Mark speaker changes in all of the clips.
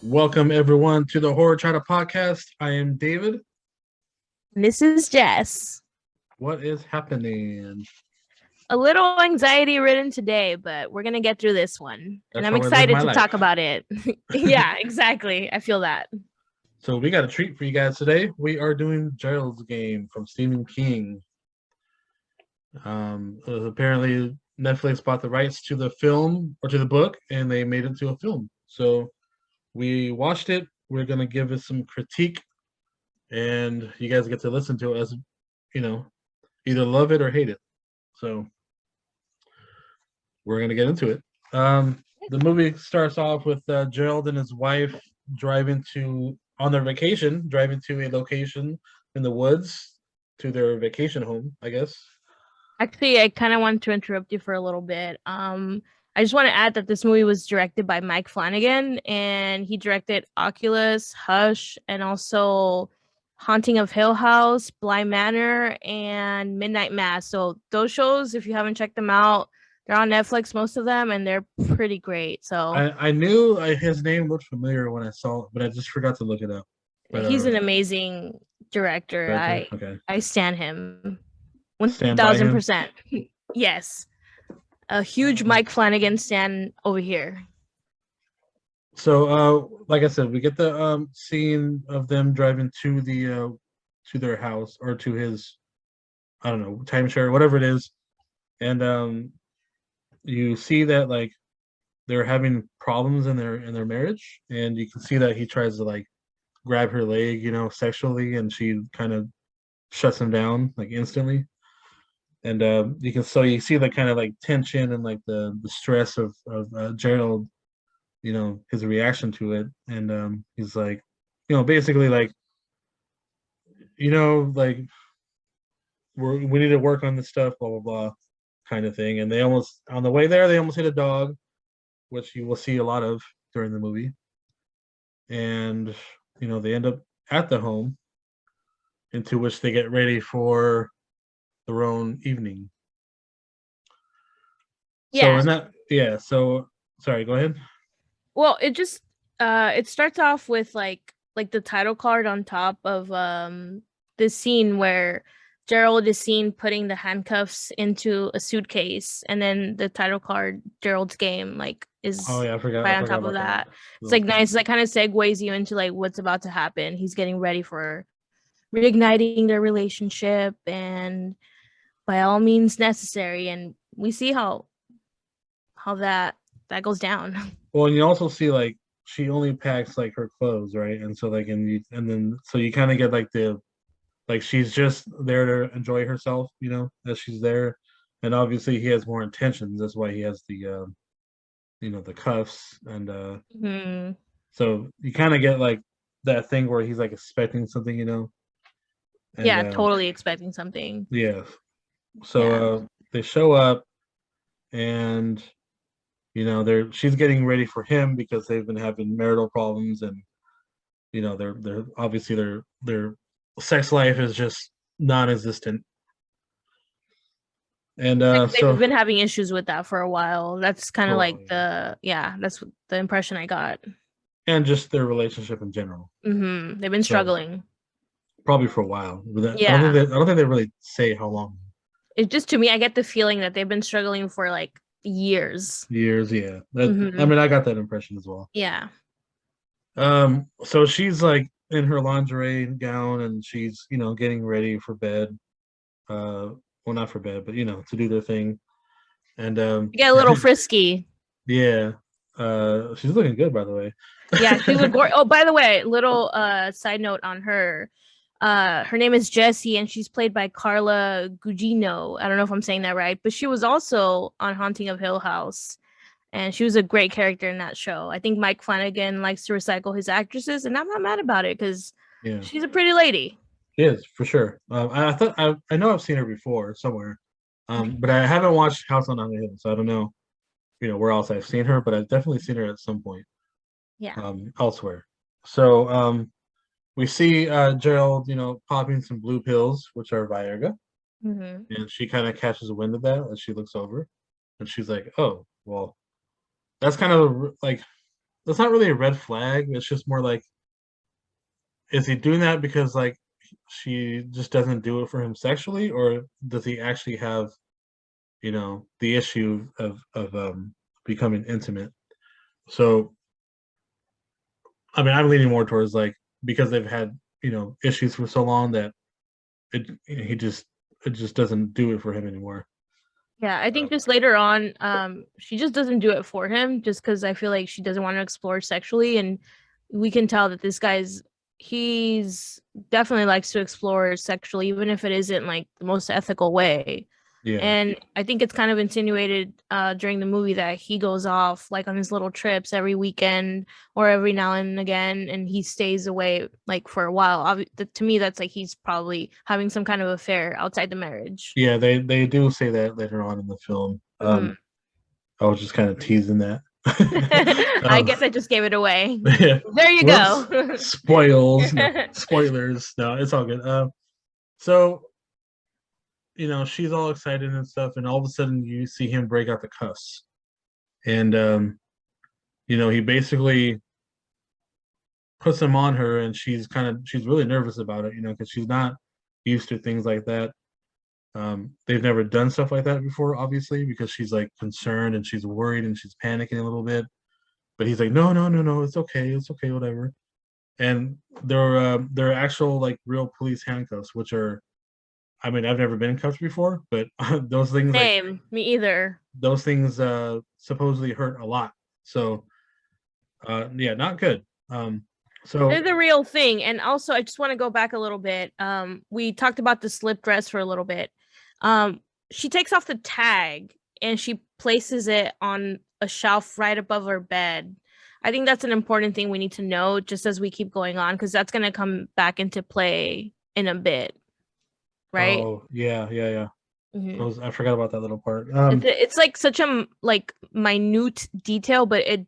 Speaker 1: Welcome everyone to the Horror Chatter podcast. I am David.
Speaker 2: This is Jess.
Speaker 1: What is happening?
Speaker 2: A little anxiety ridden today, but we're going to get through this one.
Speaker 1: That's
Speaker 2: And I'm
Speaker 1: how I live
Speaker 2: excited
Speaker 1: my
Speaker 2: to
Speaker 1: life.
Speaker 2: talk about it. Yeah, exactly. I feel that.
Speaker 1: So we got a treat for you guys today. We are doing Gerald's Game from Stephen King. Apparently Netflix bought the rights to the film or to the book, and they made it to a film. So we watched it. We're gonna give it some critique, and you guys get to listen to it as either love it or hate it. So we're gonna get into it. The movie starts off with Gerald and his wife on their vacation, driving to a location in the woods to their vacation home, I guess.
Speaker 2: Actually, I kind of want to interrupt you for a little bit. I just want to add that this movie was directed by Mike Flanagan, and he directed Oculus, Hush, and also Haunting of Hill House, Bly Manor, and Midnight Mass. So those shows, if you haven't checked them out, they're on Netflix, most of them, and they're pretty great. So
Speaker 1: I knew his name looked familiar when I saw it, but I just forgot to look it up. But
Speaker 2: he's an amazing director.
Speaker 1: director,
Speaker 2: I
Speaker 1: okay,
Speaker 2: I stand him
Speaker 1: stand by him.
Speaker 2: 1000%. Yes. A huge Mike Flanagan stan over here.
Speaker 1: So, like I said, we get the scene of them driving to their house or to his, I don't know, timeshare, whatever it is, and you see that like they're having problems in their marriage, and you can see that he tries to like grab her leg, sexually, and she kind of shuts him down like instantly. And you see the kind of like tension and like the stress of Gerald, his reaction to it, and he's like, basically like, like we need to work on this stuff, blah blah blah, kind of thing. And they almost on the way there they almost hit a dog, which you will see a lot of during the movie. And they end up at the home, into which they get ready for their own evening. So
Speaker 2: Yeah.
Speaker 1: in that, yeah. So sorry, go ahead.
Speaker 2: Well, it starts off with like the title card on top of this scene where Gerald is seen putting the handcuffs into a suitcase, and then the title card Gerald's Game like
Speaker 1: Oh
Speaker 2: is
Speaker 1: yeah,
Speaker 2: right
Speaker 1: I
Speaker 2: on
Speaker 1: forgot
Speaker 2: top of
Speaker 1: about that.
Speaker 2: that. It's like nice, like kind of segues you into like what's about to happen. He's getting ready for reigniting their relationship, and by all means necessary, and we see how that goes down.
Speaker 1: Well, and you also see like she only packs like her clothes, right? And so like and then so you kind of get like the like she's just there to enjoy herself, as she's there. And obviously he has more intentions. That's why he has the cuffs, and
Speaker 2: Hmm.
Speaker 1: so you kind of get like that thing where he's like expecting something, and
Speaker 2: Yeah, totally expecting something.
Speaker 1: yeah. So
Speaker 2: Yeah.
Speaker 1: they show up, and they're she's getting ready for him because they've been having marital problems, and they're obviously their sex life is just non-existent. And
Speaker 2: They've
Speaker 1: so
Speaker 2: been having issues with that for a while. That's kind of
Speaker 1: oh
Speaker 2: like
Speaker 1: yeah,
Speaker 2: that's the impression I got.
Speaker 1: and just their relationship in general.
Speaker 2: They've been
Speaker 1: So
Speaker 2: struggling.
Speaker 1: probably for a while. But
Speaker 2: Yeah.
Speaker 1: I don't think they really say how long.
Speaker 2: It just to me, I get the feeling that they've been struggling for like years.
Speaker 1: Years, yeah. I
Speaker 2: Hmm.
Speaker 1: mean, I got that impression as well.
Speaker 2: Yeah.
Speaker 1: So she's like in her lingerie gown, and she's getting ready for bed. Well, not for bed, but to do their thing. And
Speaker 2: Get a little frisky.
Speaker 1: yeah, she's looking good, by the way.
Speaker 2: Yeah, she's a gorgeous. Oh, by the way, little side note on her. Her name is Jessie, and she's played by Carla Gugino. I don't know if I'm saying that right, but she was also on Haunting of Hill House, and she was a great character in that show. I think Mike Flanagan likes to recycle his actresses, and I'm not mad about it because
Speaker 1: Yeah,
Speaker 2: she's a pretty lady.
Speaker 1: she is for sure. I thought I know I've seen her before somewhere, but I haven't watched House on Haunted Hill, so I don't know where else I've seen her, but I've definitely seen her at some point
Speaker 2: Yeah.
Speaker 1: elsewhere. So we see Gerald, popping some blue pills, which are Viagra,
Speaker 2: Hmm.
Speaker 1: and she kind of catches a wind of that as she looks over, and she's like, "Oh, well, that's kind of like that's not really a red flag. It's just more like, is he doing that because like she just doesn't do it for him sexually, or does he actually have, the issue of becoming intimate? So, I mean, I'm leaning more towards like because they've had issues for so long that it just doesn't do it for him anymore.
Speaker 2: Yeah, I think
Speaker 1: Um,
Speaker 2: just later on, she just doesn't do it for him just because I feel like she doesn't want to explore sexually, and we can tell that he's definitely likes to explore sexually, even if it isn't like the most ethical way.
Speaker 1: yeah,
Speaker 2: And I think it's kind of insinuated during the movie that he goes off like on his little trips every weekend or every now and again, and he stays away like for a while. To me, that's like he's probably having some kind of affair outside the marriage.
Speaker 1: yeah. They do say that later on in the film.
Speaker 2: Mhm.
Speaker 1: I was just kind of teasing that.
Speaker 2: I
Speaker 1: um,
Speaker 2: guess I just gave it away.
Speaker 1: yeah.
Speaker 2: There you
Speaker 1: Whoops.
Speaker 2: go.
Speaker 1: Spoils. No, spoilers. No, it's all good. So she's all excited and stuff, and all of a sudden you see him break out the cuss, and he basically puts them on her, and she's really nervous about it, because she's not used to things like that. They've never done stuff like that before, obviously, because she's like concerned and she's worried and she's panicking a little bit. But he's like, no, no, no, no, it's okay, whatever. And there are actual like real police handcuffs, which are, I mean, I've never been in cuffs before, but
Speaker 2: Same, me either.
Speaker 1: those things supposedly hurt a lot. So yeah, not good.
Speaker 2: They're
Speaker 1: So
Speaker 2: the real thing. And also, I just want to go back a little bit. We talked about the slip dress for a little bit. Um, she takes off the tag and she places it on a shelf right above her bed. I think that's an important thing we need to know just as we keep going on, because that's going to come back into play in a bit, right?
Speaker 1: oh yeah, yeah, yeah.
Speaker 2: Hmm.
Speaker 1: I forgot about that little part.
Speaker 2: It's like such a like minute detail, but it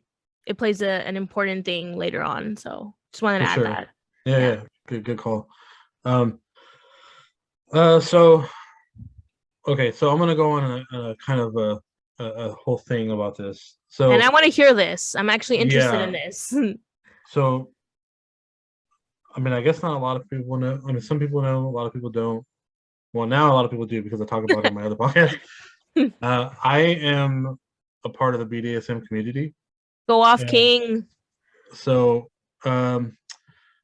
Speaker 2: plays an important thing later on. So just wanted to
Speaker 1: For
Speaker 2: add
Speaker 1: sure.
Speaker 2: that.
Speaker 1: Yeah,
Speaker 2: Yeah.
Speaker 1: yeah. Good call. Um, so okay, so I'm gonna go on a kind of a whole thing about this.
Speaker 2: And I
Speaker 1: So
Speaker 2: want to hear this. I'm actually interested in
Speaker 1: yeah,
Speaker 2: this.
Speaker 1: so I mean, I guess not a lot of people know. I mean, some people know, a lot of people don't. Well, now a lot of people do because I talk about it on my other podcast. I am a part of the BDSM community,
Speaker 2: Go off,
Speaker 1: and
Speaker 2: King.
Speaker 1: so um,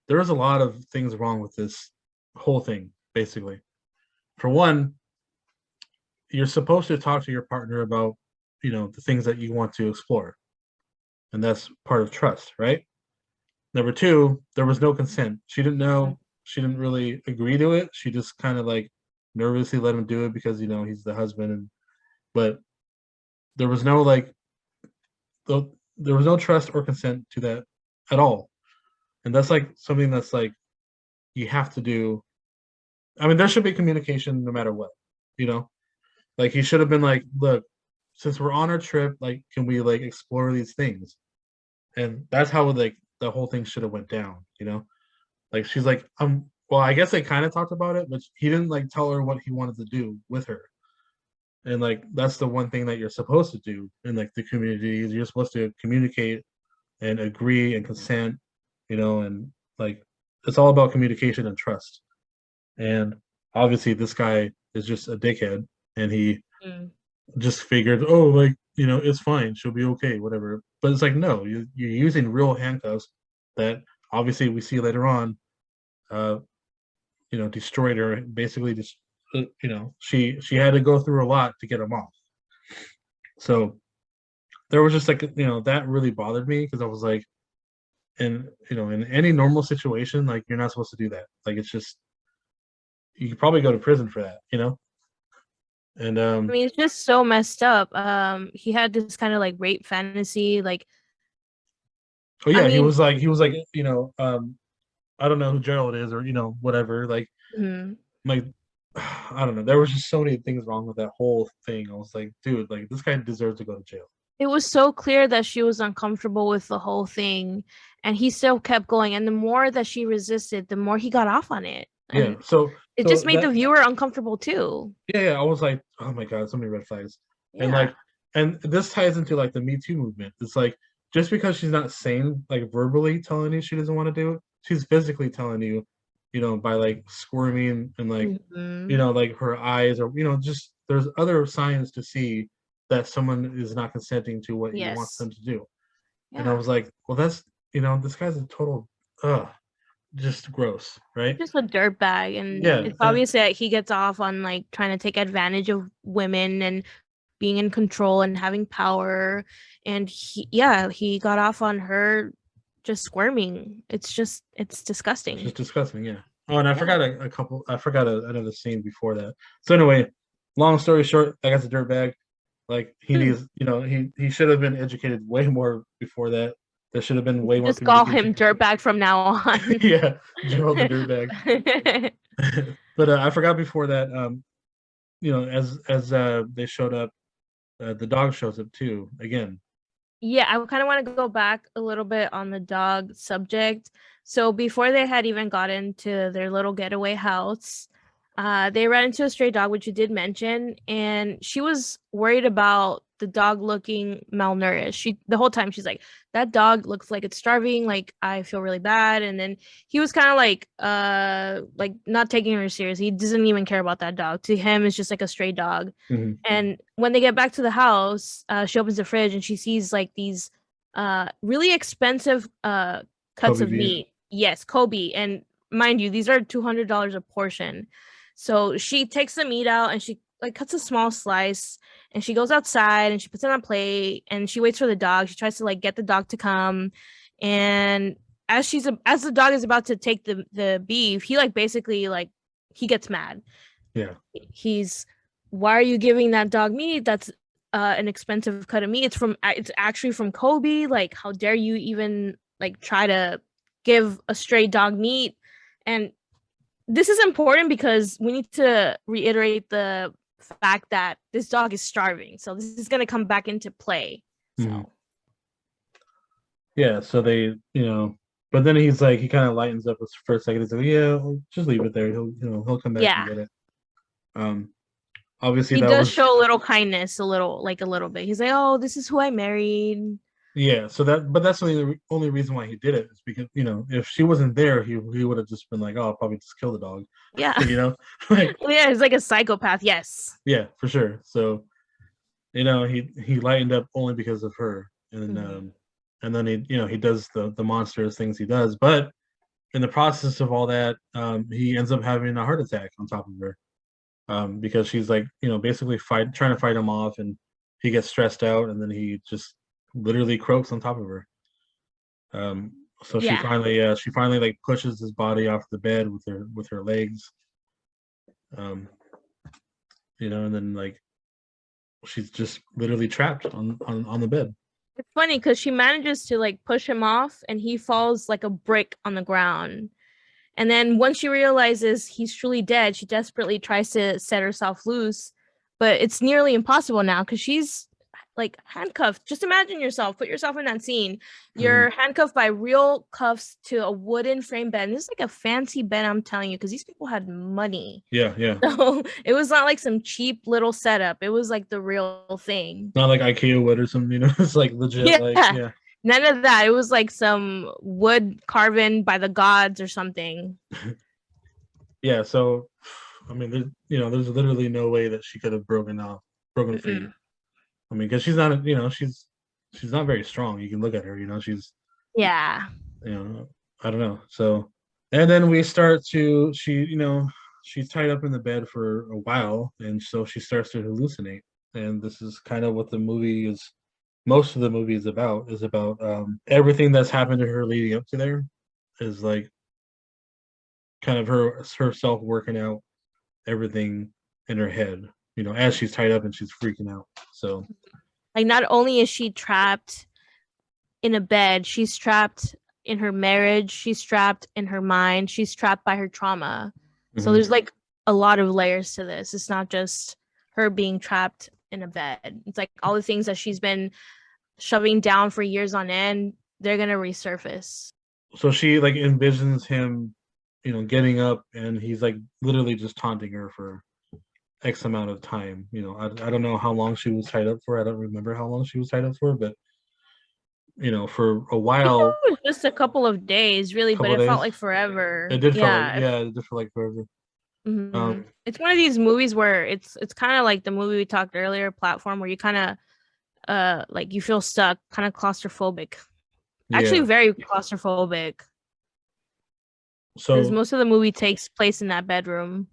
Speaker 1: there is a lot of things wrong with this whole thing. Basically, for one, you're supposed to talk to your partner about the things that you want to explore, and that's part of trust, right? Number two, there was no consent. She didn't know. She didn't really agree to it. She just kind of like nervously let him do it because he's the husband, and but there was no like there was no trust or consent to that at all, and that's like something that's like you have to do. I mean, there should be communication no matter what, you know. Like he should have been like, look, since we're on our trip, like, can we like explore these things? And that's how like the whole thing should have went down. Like she's like, well, I guess they kind of talked about it, but he didn't like tell her what he wanted to do with her. And like that's the one thing that you're supposed to do in like the community is you're supposed to communicate and agree and consent, and like it's all about communication and trust. And obviously this guy is just a dickhead and he
Speaker 2: Mm.
Speaker 1: just figured, oh, like, it's fine, she'll be okay, whatever. But it's like, no, you're using real handcuffs that obviously we see later on, uh, destroyed her. Basically, just she had to go through a lot to get them off. So there was just like that really bothered me because I was like, in any normal situation, like you're not supposed to do that. Like it's just you could probably go to prison for that. And
Speaker 2: I mean, it's just so messed up. He had this kind of like rape fantasy. Like,
Speaker 1: oh
Speaker 2: I
Speaker 1: yeah, he
Speaker 2: mean,
Speaker 1: was like I don't know who Gerald is or whatever.
Speaker 2: mhm.
Speaker 1: Like I don't know. There was just so many things wrong with that whole thing. I was like, dude, like this guy deserves to go to jail.
Speaker 2: It was so clear that she was uncomfortable with the whole thing, and he still kept going. And the more that she resisted, the more he got off on it.
Speaker 1: Yeah.
Speaker 2: And
Speaker 1: So
Speaker 2: it
Speaker 1: so
Speaker 2: just made the
Speaker 1: that
Speaker 2: viewer uncomfortable too.
Speaker 1: yeah, I was like, oh my god, so many red flags. And
Speaker 2: Yeah.
Speaker 1: like and this ties into like the Me Too movement. It's like just because she's not saying like verbally telling you she doesn't want to do it, she's physically telling you, by like squirming and like,
Speaker 2: Mhm.
Speaker 1: like her eyes or just there's other signs to see that someone is not consenting to what you want
Speaker 2: Yes.
Speaker 1: them to do. And I
Speaker 2: Yeah.
Speaker 1: was like, well, that's this guy's a total, just gross, right?
Speaker 2: Just a dirtbag, and
Speaker 1: Yeah,
Speaker 2: it's obvious that he gets off on like trying to take advantage of women and being in control and having power. And he got off on her just squirming. It's
Speaker 1: it's just
Speaker 2: disgusting.
Speaker 1: disgusting. Yeah. Oh, and I
Speaker 2: Yeah.
Speaker 1: forgot a couple. I forgot another scene before that. So anyway, long story short, that guy's a dirtbag. Like he
Speaker 2: Hmm.
Speaker 1: needs, he should have been educated way more before that. There should have been
Speaker 2: We
Speaker 1: way
Speaker 2: should
Speaker 1: more
Speaker 2: just call
Speaker 1: communication
Speaker 2: him
Speaker 1: before.
Speaker 2: dirtbag from now on.
Speaker 1: Yeah, Gerald the dirtbag. But I forgot before that. As they showed up, the dog shows up too again.
Speaker 2: Yeah, I kind of want to go back a little bit on the dog subject. So before they had even got into their little getaway house, they ran into a stray dog, which you did mention, and she was worried about the dog looking malnourished. She the whole time she's like, "That dog looks like it's starving. Like I feel really bad." And then he was kind of like not taking her serious. He doesn't even care about that dog. To him, it's just like a stray dog.
Speaker 1: Mhm.
Speaker 2: And when they get back to the house, she opens the fridge and she sees like these really expensive cuts
Speaker 1: Kobe
Speaker 2: of
Speaker 1: beef.
Speaker 2: meat. Yes, Kobe. And mind you, these are $200 a portion. So she takes the meat out and she like cuts a small slice and she goes outside and she puts it on a plate and she waits for the dog. She tries to like get the dog to come. And as the dog is about to take the beef, he like basically like he gets mad.
Speaker 1: Yeah,
Speaker 2: He's, why are you giving that dog meat? That's an expensive cut of meat. It's actually from Kobe. Like, how dare you even like try to give a stray dog meat? And this is important because we need to reiterate the fact that this dog is starving. So this is going to come back into play.
Speaker 1: mhm.
Speaker 2: So
Speaker 1: Yeah. So they, but then he's like, he kind of lightens up for a second. He's like, yeah, just leave it there. He'll come back and
Speaker 2: yeah,
Speaker 1: get it. Um, Obviously
Speaker 2: he
Speaker 1: that
Speaker 2: does
Speaker 1: was
Speaker 2: show a little kindness, a little bit. He's like, "Oh, this is who I married."
Speaker 1: yeah. So but that's the only reason why he did it is because if she wasn't there, he would have just been like, oh, I'll probably just kill the dog,
Speaker 2: Yeah,
Speaker 1: like
Speaker 2: yeah, he's like a psychopath. Yes.
Speaker 1: yeah, for sure. So he lightened up only because of her,
Speaker 2: Mhm.
Speaker 1: and then he does the monstrous things he does, but in the process of all that, he ends up having a heart attack on top of her, because she's like basically trying to fight him off, and he gets stressed out, and then he just literally croaks on top of her. So
Speaker 2: Yeah.
Speaker 1: she finally like pushes his body off the bed with her legs, um, and then like she's just literally trapped on the bed.
Speaker 2: It's funny because she manages to like push him off and he falls like a brick on the ground. And then once she realizes he's truly dead, she desperately tries to set herself loose, but it's nearly impossible now because she's like handcuffed. Just imagine yourself, put yourself in that scene.
Speaker 1: Mhm.
Speaker 2: You're handcuffed by real cuffs to a wooden frame bed. And this is like a fancy bed, I'm telling you, because these people had money.
Speaker 1: Yeah, yeah.
Speaker 2: So it was not like some cheap little setup. It was like the real thing.
Speaker 1: Not like IKEA wood or something. It's like legit. Like
Speaker 2: Yeah.
Speaker 1: yeah,
Speaker 2: None of that. It was like some wood carven by the gods or something.
Speaker 1: yeah. So I mean, there's literally no way that she could have broken free.
Speaker 2: Mm-mm.
Speaker 1: I mean, because she's not, she's not very strong. You can look at her, she's,
Speaker 2: Yeah.
Speaker 1: you know, I don't know. So, and then we start to, she's tied up in the bed for a while, and so she starts to hallucinate. And this is kind of what the movie is. Most of the movie is about everything that's happened to her leading up to there is like kind of herself working out everything in her head, as she's tied up and she's freaking out. So
Speaker 2: Like not only is she trapped in a bed, she's trapped in her marriage, she's trapped in her mind, she's trapped by her trauma. So
Speaker 1: mhm.
Speaker 2: there's like a lot of layers to this. It's not just her being trapped in a bed. It's like all the things that she's been shoving down for years on end, they're gonna resurface.
Speaker 1: So she like envisions him, getting up, and he's like literally just taunting her for X amount of time. I don't know how long she was tied up for. I don't remember how long she was tied up for, but for a
Speaker 2: I think
Speaker 1: while,
Speaker 2: it was just a couple of days, really, but
Speaker 1: couple of
Speaker 2: it felt
Speaker 1: days.
Speaker 2: like
Speaker 1: It
Speaker 2: forever.
Speaker 1: did feel like,
Speaker 2: Yeah.
Speaker 1: yeah, it did feel like forever.
Speaker 2: Mhm.
Speaker 1: Um,
Speaker 2: It's one of these movies where it's kind of like the movie we talked earlier, Platform, where you kind of like you feel stuck, kind of claustrophobic. Actually,
Speaker 1: yeah.
Speaker 2: very claustrophobic because
Speaker 1: So
Speaker 2: most of the movie takes place in that bedroom.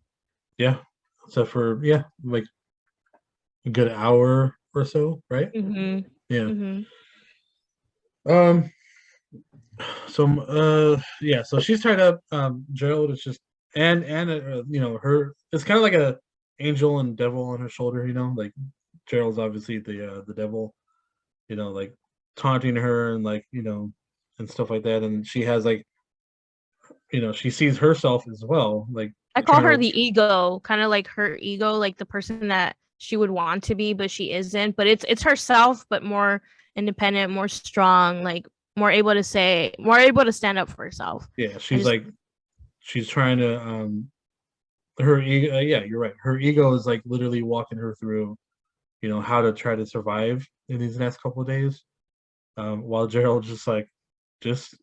Speaker 1: yeah, except for yeah, like a good hour or so, right?
Speaker 2: Mhm.
Speaker 1: Yeah.
Speaker 2: Mhm.
Speaker 1: Um. So yeah. So she's tied up. Gerald is just and her. It's kind of like a angel and devil on her shoulder. Like Gerald's obviously the devil. Like taunting her and like and stuff like that. And she has like she sees herself as well, like
Speaker 2: I call
Speaker 1: trying
Speaker 2: her
Speaker 1: to.
Speaker 2: the ego, kind of like her ego, like the person that she would want to be, but she isn't. But it's herself, but more independent, more strong, like more able to stand up for herself.
Speaker 1: Yeah,
Speaker 2: I
Speaker 1: she's
Speaker 2: just
Speaker 1: like she's trying to her ego. Yeah, you're right. Her ego is like literally walking her through how to try to survive in these next couple of days. While Gerald's just like, just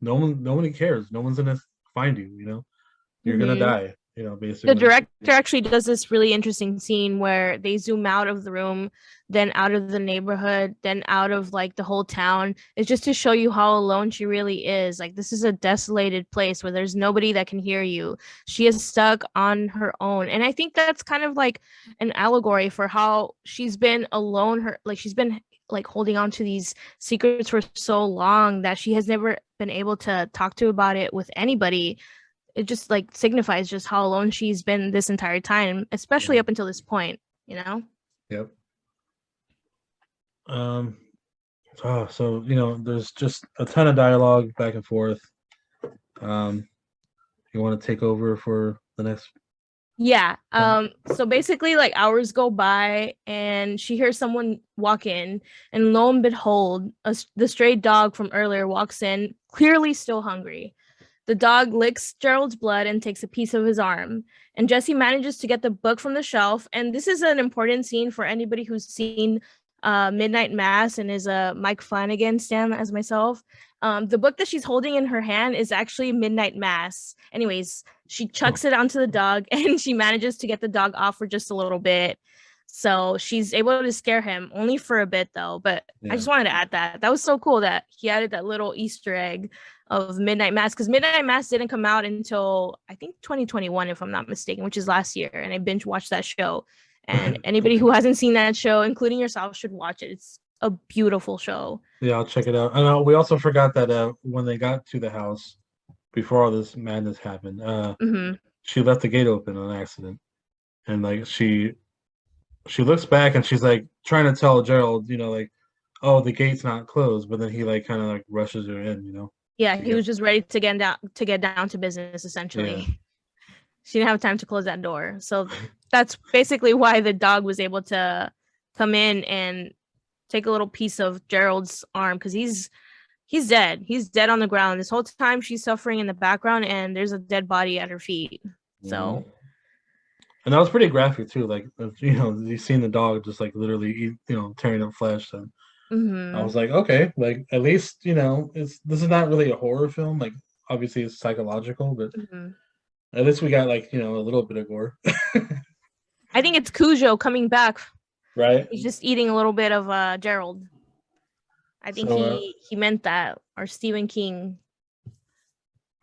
Speaker 1: nobody cares. No one's gonna find you. You're gonna
Speaker 2: Mhm.
Speaker 1: die.
Speaker 2: The
Speaker 1: Basically.
Speaker 2: director actually does this really interesting scene where they zoom out of the room, then out of the neighborhood, then out of like the whole town. It's just to show you how alone she really is. Like this is a desolated place where there's nobody that can hear you. She is stuck on her own. And I think that's kind of like an allegory for how she's been alone her like she's been like holding on to these secrets for so long that she has never been able to talk to about it with anybody. It just like signifies just how alone she's been this entire time, especially
Speaker 1: Mhm.
Speaker 2: up until this point, you know?
Speaker 1: Yep. Um. So there's just a ton of dialogue back and forth. Um. You want to take over for the next?
Speaker 2: Yeah. So basically like hours go by and she hears someone walk in and lo and behold, the stray dog from earlier walks in, clearly still hungry. The dog licks Gerald's blood and takes a piece of his arm. And Jesse manages to get the book from the shelf. And this is an important scene for anybody who's seen Midnight Mass and is a Mike Flanagan stan as myself. The book that she's holding in her hand is actually Midnight Mass. Anyways, she
Speaker 1: Oh,
Speaker 2: chucks it onto the dog and she manages to get the dog off for just a little bit. So she's able to scare him only for a bit though. But I
Speaker 1: yeah.
Speaker 2: just wanted to add that. That was so cool that he added that little Easter egg of Midnight Mass because Midnight Mass didn't come out until I think 2021, if I'm not mistaken, which is last year. And I binge watched that show. And anybody who hasn't seen that show, including yourself, should watch it. It's a beautiful show.
Speaker 1: Yeah, I'll check it out. And we also forgot that when they got to the house before all this madness happened,
Speaker 2: Mm-hmm.
Speaker 1: she left the gate open on accident, and like she looks back and she's like trying to tell Gerald, like, oh, the gate's not closed, but then he like kind of like rushes her in,
Speaker 2: Yeah,
Speaker 1: to
Speaker 2: he
Speaker 1: get
Speaker 2: was just ready to get down to business.
Speaker 1: yeah,
Speaker 2: Essentially, she didn't have time to close that door. So that's basically why the dog was able to come in and take a little piece of Gerald's arm because he's dead. He's dead on the ground. This whole time she's suffering in the background and there's a dead body at her feet.
Speaker 1: hmm
Speaker 2: So,
Speaker 1: and that was pretty graphic too. Like you seen the dog just like literally eat, tearing up flesh. And I
Speaker 2: mhm,
Speaker 1: was like, okay, like at least this is not really a horror film. Like obviously it's psychological, but
Speaker 2: mhm.
Speaker 1: at least we got like a little bit of gore,
Speaker 2: I think it's Cujo coming back.
Speaker 1: right?
Speaker 2: He's just eating a little bit of Gerald. I think
Speaker 1: So
Speaker 2: he meant that or Stephen King.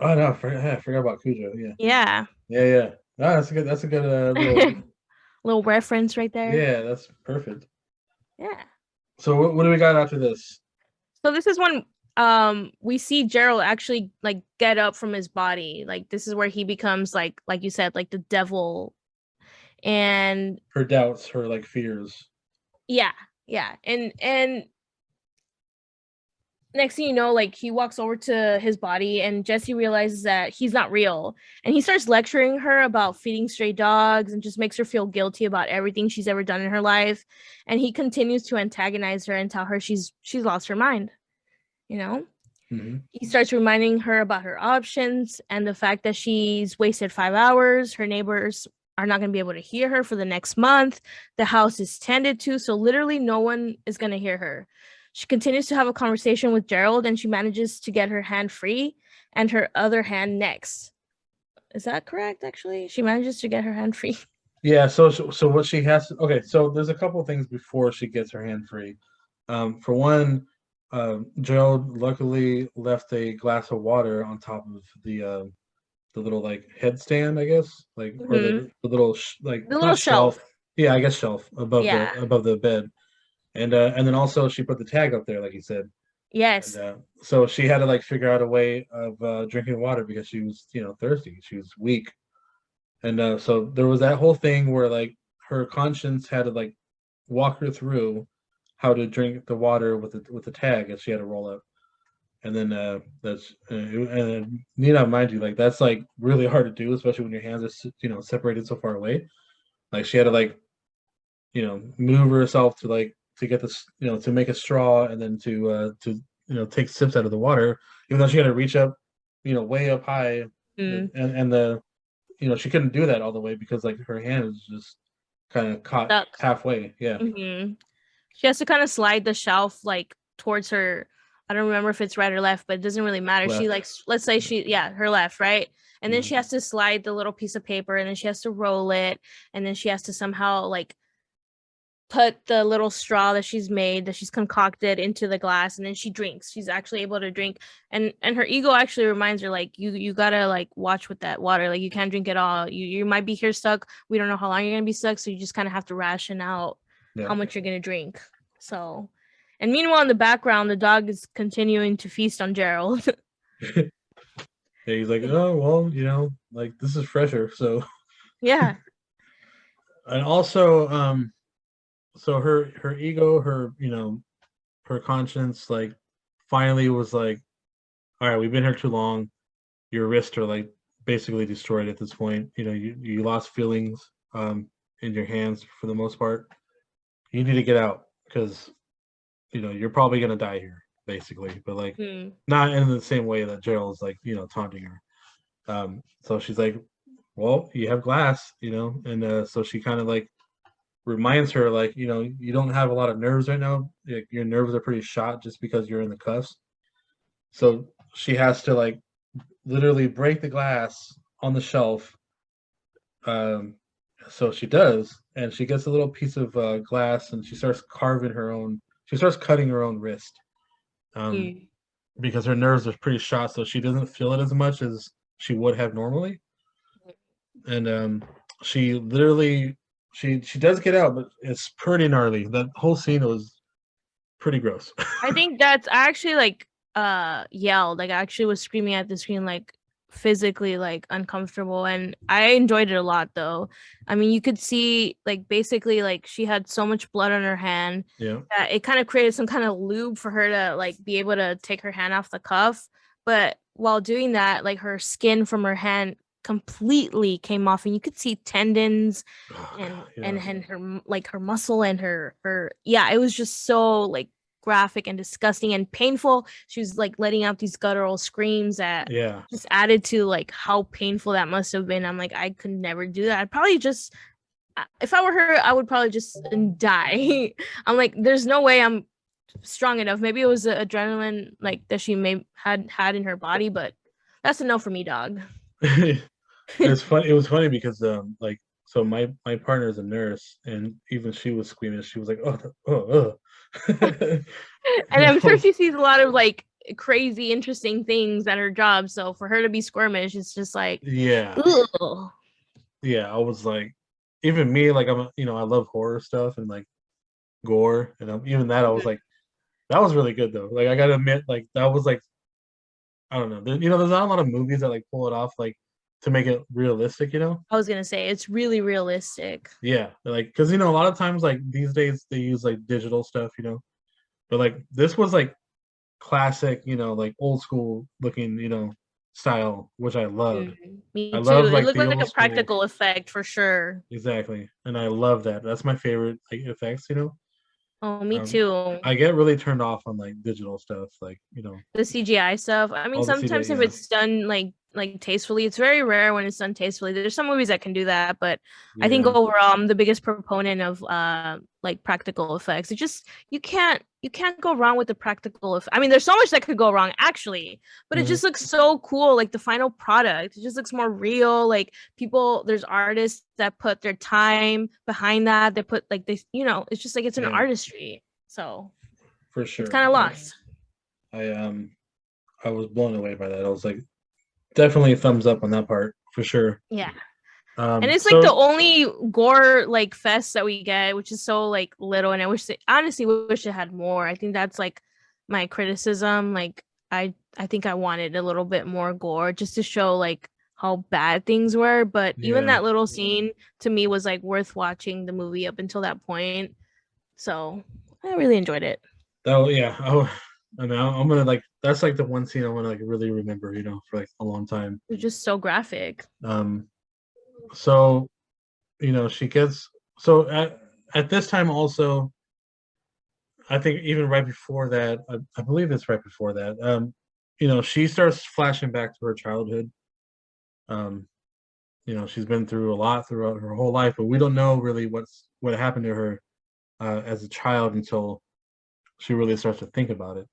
Speaker 1: oh no, I forgot about Cujo. Yeah,
Speaker 2: Yeah.
Speaker 1: yeah, yeah. No, that's a good little.
Speaker 2: Little reference right there.
Speaker 1: Yeah, that's perfect.
Speaker 2: Yeah.
Speaker 1: So what do we got after this?
Speaker 2: So this is when we see Gerald actually like get up from his body. Like this is where he becomes like you said like the devil. And
Speaker 1: Her doubts, her like fears.
Speaker 2: yeah, yeah. And next thing you know, like he walks over to his body and Jesse realizes that he's not real. And he starts lecturing her about feeding stray dogs and just makes her feel guilty about everything she's ever done in her life. And he continues to antagonize her and tell her she's lost her mind, you know?
Speaker 1: Hmm.
Speaker 2: He starts reminding her about her options and the fact that she's wasted 5 hours. Her neighbors are not going to be able to hear her for the next month. The house is tended to, so literally no one is going to hear her. She continues to have a conversation with Gerald, and she manages to get her hand free and her other hand next. Is that correct? Actually, she manages to get her hand free.
Speaker 1: Yeah, so what she has to, okay, so there's a couple of things before she gets her hand free. For one, Gerald luckily left a glass of water on top of the little like headstand, I guess, like or
Speaker 2: Mm-hmm.
Speaker 1: the little like
Speaker 2: The little
Speaker 1: not
Speaker 2: shelf.
Speaker 1: shelf, yeah, I guess shelf
Speaker 2: Yeah.
Speaker 1: above the bed, and then also she put the tag up there, like you said, and
Speaker 2: Yes.
Speaker 1: so she had to like figure out a way of drinking water because she was thirsty, she was weak, and so there was that whole thing where like her conscience had to like walk her through how to drink the water with the tag as she had to roll up. And then that's and mind you, like that's like really hard to do, especially when your hands are separated so far away. Like she had to like move herself to like to get this to make a straw and then to take sips out of the water, even though she had to reach up way up high,
Speaker 2: Mm.
Speaker 1: and the she couldn't do that all the way because like her hand is just kind of caught
Speaker 2: Stuck.
Speaker 1: halfway. Yeah,
Speaker 2: Mm-hmm. She has to kind of slide the shelf like towards her. I don't remember if it's right or left, but it doesn't really matter. She
Speaker 1: left.
Speaker 2: like, let's say yeah, her left, right? And then she
Speaker 1: Mhm.
Speaker 2: has to slide the little piece of paper, and then she has to roll it, and then she has to somehow like put the little straw that she's made, that she's concocted, into the glass, and then she drinks. She's actually able to drink, and her ego actually reminds her like, you gotta like watch with that water, like you can't drink it all. You might be here stuck. We don't know how long you're gonna be stuck, so you just kind of have to ration out
Speaker 1: Yeah.
Speaker 2: how much you're gonna drink. So, and meanwhile in the background, the dog is continuing to feast on Gerald.
Speaker 1: Yeah, he's like, oh well, like this is fresher. So,
Speaker 2: Yeah.
Speaker 1: and also, so her ego, her her conscience, like finally was like, all right, we've been here too long. Your wrists are like basically destroyed at this point. You lost feelings in your hands for the most part. You need to get out because you're probably gonna die here, basically. But like,
Speaker 2: Hmm.
Speaker 1: not in the same way that Gerald's like taunting her. So she's like, well, you have glass, and so she kind of like reminds her like, you don't have a lot of nerves right now. Like, your nerves are pretty shot just because you're in the cuffs. So she has to like literally break the glass on the shelf. Um, so she does, and she gets a little piece of glass, and she starts carving her own. She starts cutting her own wrist, um,
Speaker 2: Hmm.
Speaker 1: because her nerves are pretty shot, so she doesn't feel it as much as she would have normally. And she literally she does get out, but it's pretty gnarly. That whole scene was pretty gross.
Speaker 2: I think that's I actually like yelled, like I actually was screaming at the screen, like physically like uncomfortable, and I enjoyed it a lot though. I mean, you could see like basically like she had so much blood on her hand
Speaker 1: Yeah.
Speaker 2: that it kind of created some kind of lube for her to like be able to take her hand off the cuff, but while doing that, like her skin from her hand completely came off, and you could see tendons
Speaker 1: Oh,
Speaker 2: and
Speaker 1: God, yeah.
Speaker 2: her like her muscle and her yeah, it was just so like graphic and disgusting and painful. She was like letting out these guttural screams that
Speaker 1: Yeah.
Speaker 2: just added to like how painful that must have been. I'm like, I could never do that. I'd probably just, if I were her, I would probably just die. I'm like, there's no way I'm strong enough. Maybe it was the adrenaline like that she may had in her body, but that's a no for me, dog.
Speaker 1: It's funny. It was funny because like so my partner is a nurse, and even she was screaming. She was like, oh, oh.
Speaker 2: And I'm sure she sees a lot of like crazy, interesting things at her job. So for her to be squirmish, it's just like,
Speaker 1: Yeah.
Speaker 2: ugh.
Speaker 1: Yeah, I was like, even me, like I love horror stuff and like gore, and even that I was like, that was really good though. Like I gotta admit, like that was like, I don't know, there's not a lot of movies that like pull it off like to make it realistic,
Speaker 2: I was gonna say it's really realistic.
Speaker 1: Yeah, like because a lot of times like these days they use like digital stuff, but like this was like classic, like old school looking, style, which I loved. I
Speaker 2: Me too.
Speaker 1: love
Speaker 2: It
Speaker 1: like
Speaker 2: looked
Speaker 1: the
Speaker 2: like
Speaker 1: old
Speaker 2: a
Speaker 1: school.
Speaker 2: practical effect for sure.
Speaker 1: Exactly, and I love that. That's my favorite like effects.
Speaker 2: Oh, me
Speaker 1: Um,
Speaker 2: too.
Speaker 1: I get really turned off on like digital stuff, like
Speaker 2: The CGI stuff. I mean,
Speaker 1: all the CGI.
Speaker 2: sometimes if
Speaker 1: Yeah,
Speaker 2: it's done like tastefully, it's very rare when it's done tastefully. There's some movies that can do that, but I think
Speaker 1: yeah,
Speaker 2: overall, I'm the biggest proponent of like practical effects. It just you can't you can't go wrong with the practical I mean, there's so much that could go wrong actually, but it
Speaker 1: Hmm.
Speaker 2: just looks so cool. Like the final product, it just looks more real. Like people, there's artists that put their time behind that. They put like this, it's just like it's an
Speaker 1: Yeah,
Speaker 2: artistry. So
Speaker 1: for
Speaker 2: it's
Speaker 1: sure.
Speaker 2: kind of
Speaker 1: I
Speaker 2: lost.
Speaker 1: I um I was blown away by that. I was like, definitely a thumbs up on that part for sure.
Speaker 2: Yeah. And it's like the
Speaker 1: So
Speaker 2: only gore like fest that we get, which is so like little. And I honestly wish it had more. I think that's like my criticism. Like I think I wanted a little bit more gore just to show like how bad things were. But even
Speaker 1: yeah,
Speaker 2: that little scene to me was like worth watching the movie up until that point. So I really enjoyed it.
Speaker 1: oh yeah. Oh, I mean, I'm gonna like that's like the one scene I want to like really remember, for like a long time.
Speaker 2: It was just so graphic.
Speaker 1: Um, so she gets so at this time also. I think even right before that, I believe it's right before that. She starts flashing back to her childhood. Um, she's been through a lot throughout her whole life, but we don't know really what happened to her as a child until she really starts to think about it.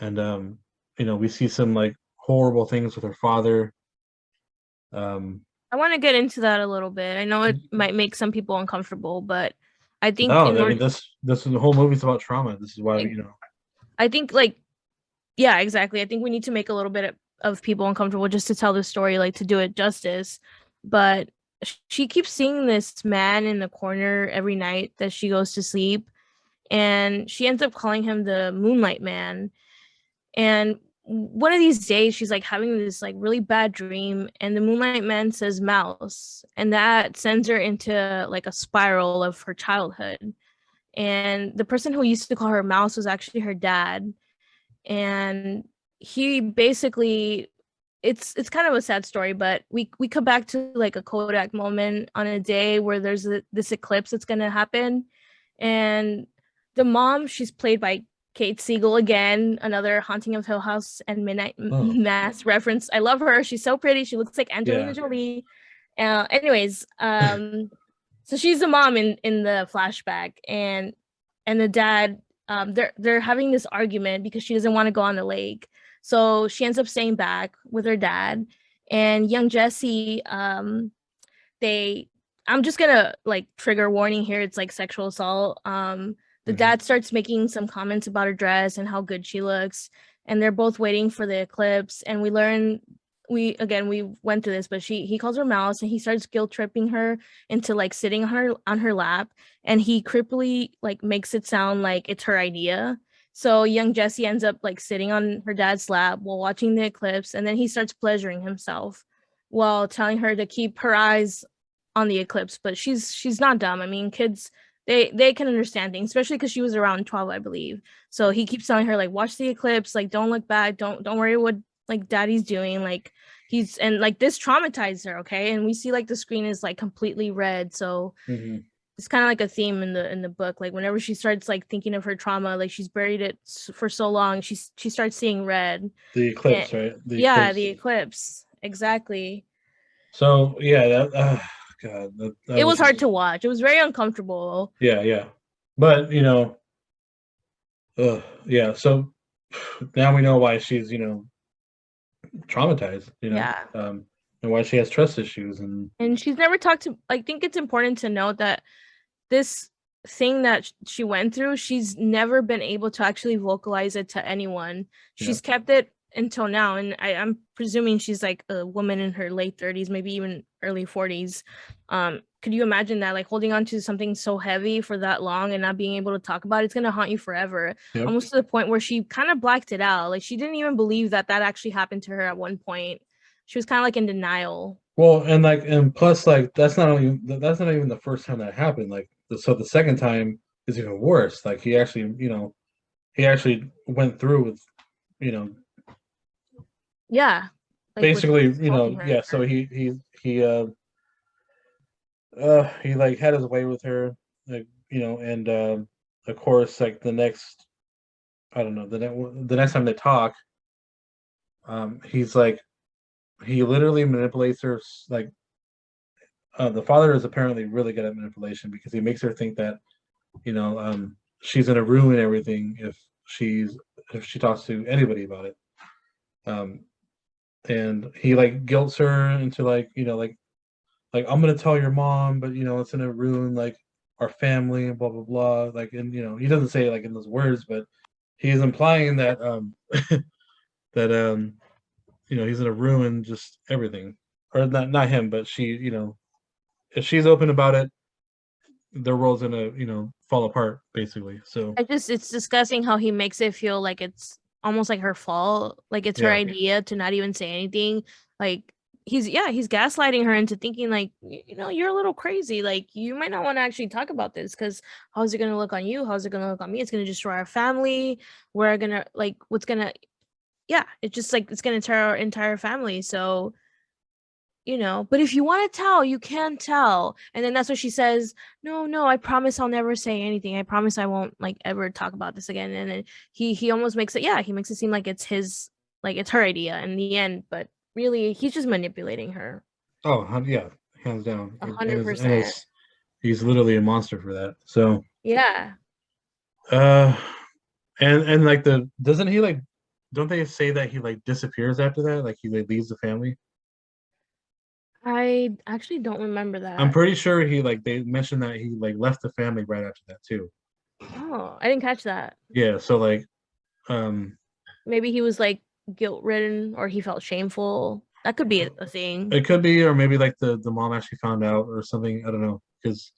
Speaker 1: And we see some like horrible things with her father. Um,
Speaker 2: I want to get into that a little bit. I know it might make some people uncomfortable, but I think
Speaker 1: no,
Speaker 2: in
Speaker 1: I
Speaker 2: order
Speaker 1: mean this is the whole movie's about trauma. This is why
Speaker 2: like I think like yeah, exactly. I think we need to make a little bit of people uncomfortable just to tell the story, like to do it justice. But she keeps seeing this man in the corner every night that she goes to sleep, and she ends up calling him the Moonlight Man. And one of these days, she's like having this like really bad dream, and the Moonlight Man says mouse, and that sends her into like a spiral of her childhood. And the person who used to call her mouse was actually her dad, and he basically it's kind of a sad story, but we come back to like a Kodak moment on a day where there's this eclipse that's going to happen, and the mom, she's played by Kate Siegel again, another Haunting of Hill House and Midnight
Speaker 1: oh
Speaker 2: Mass reference. I love her. She's so pretty. She looks like Angelina
Speaker 1: yeah.
Speaker 2: Jolie. Anyways, so she's the mom in the flashback, and the dad, they're having this argument because she doesn't want to go on the lake. So she ends up staying back with her dad, and young Jesse, they I'm just gonna like trigger warning here, it's like sexual assault. The
Speaker 1: Hmm.
Speaker 2: dad starts making some comments about her dress and how good she looks, and they're both waiting for the eclipse, and we went through this, but he calls her mouse, and he starts guilt tripping her into like sitting on her lap, and he creepily like makes it sound like it's her idea. So young Jesse ends up like sitting on her dad's lap while watching the eclipse, and then he starts pleasuring himself while telling her to keep her eyes on the eclipse. But she's not dumb. I mean, kids, they can understand things, especially because she was around 12, I believe. So he keeps telling her like, watch the eclipse, like don't look back, don't worry what like daddy's doing, like he's, and like this traumatized her, okay? And we see like the screen is like completely red, so
Speaker 1: Hmm.
Speaker 2: it's kind of like a theme in the book. Like whenever she starts like thinking of her trauma, like she's buried it for so long, she starts seeing red.
Speaker 1: The
Speaker 2: And
Speaker 1: eclipse, right? The
Speaker 2: yeah, the
Speaker 1: eclipse.
Speaker 2: eclipse, exactly.
Speaker 1: So yeah, that God, that
Speaker 2: It
Speaker 1: was
Speaker 2: was hard to
Speaker 1: just
Speaker 2: watch. It was very uncomfortable.
Speaker 1: yeah, yeah. But yeah. So now we know why she's traumatized,
Speaker 2: Yeah.
Speaker 1: and why she has trust issues, and
Speaker 2: And she's never talked to, I think it's important to note that this thing that she went through, she's never been able to actually vocalize it to anyone.
Speaker 1: yeah,
Speaker 2: She's kept it until now. And I'm presuming she's like a woman in her late 30s, maybe even early 40s. Could you imagine that? Like holding on to something so heavy for that long and not being able to talk about it, it's going to haunt you forever.
Speaker 1: yep.
Speaker 2: Almost to the point where she kind of blacked it out. Like she didn't even believe that that actually happened to her at one point. She was kind of like in denial.
Speaker 1: Well, and plus, like that's not even the first time that happened. Like, so the second time is even worse. Like he actually went through with, you know,
Speaker 2: Yeah. Like with
Speaker 1: basically,
Speaker 2: assaulting her.
Speaker 1: yeah. So he like had his way with her, like, and of course, like the next, I don't know, the next time they talk, he's like he literally manipulates her. Like, the father is apparently really good at manipulation because he makes her think that you know um she's gonna ruin everything if she talks to anybody about it. Um, and he like guilts her into like like I'm gonna tell your mom, but it's gonna ruin like our family and blah blah blah. Like, and he doesn't say it like in those words, but he is implying that that he's gonna ruin just everything, or not him, but she. If she's open about it, their world's gonna fall apart basically. So
Speaker 2: it's disgusting how he makes it feel like it's almost like her fault, like it's her
Speaker 1: yeah,
Speaker 2: idea to not even say anything. Like he's gaslighting her into thinking like you're a little crazy. Like you might not want to actually talk about this because how's it gonna look on you? How's it gonna look on me? It's gonna destroy our family. We're gonna like what's gonna yeah. It's just like it's gonna tear our entire family. So but if you want to tell, you can tell. And then that's what she says, no, no, I promise I'll never say anything. I promise I won't like ever talk about this again. And then he almost makes it, yeah, he makes it seem like it's his, like it's her idea in the end, but really he's just manipulating her.
Speaker 1: oh yeah, hands down,
Speaker 2: A
Speaker 1: and
Speaker 2: hundred
Speaker 1: it's, and
Speaker 2: percent.
Speaker 1: it's he's literally a monster for that. So
Speaker 2: Yeah.
Speaker 1: uh, and like doesn't he like don't they say that he like disappears after that? Like he like leaves the family?
Speaker 2: I actually don't remember
Speaker 1: I'm
Speaker 2: that.
Speaker 1: pretty sure he like they mentioned that he like left the family right after that too.
Speaker 2: Oh, I didn't catch that.
Speaker 1: Yeah, so like um
Speaker 2: Maybe he was like guilt ridden or he felt shameful. That could be a thing.
Speaker 1: it could be, or maybe like the mom actually found out or something. I don't know because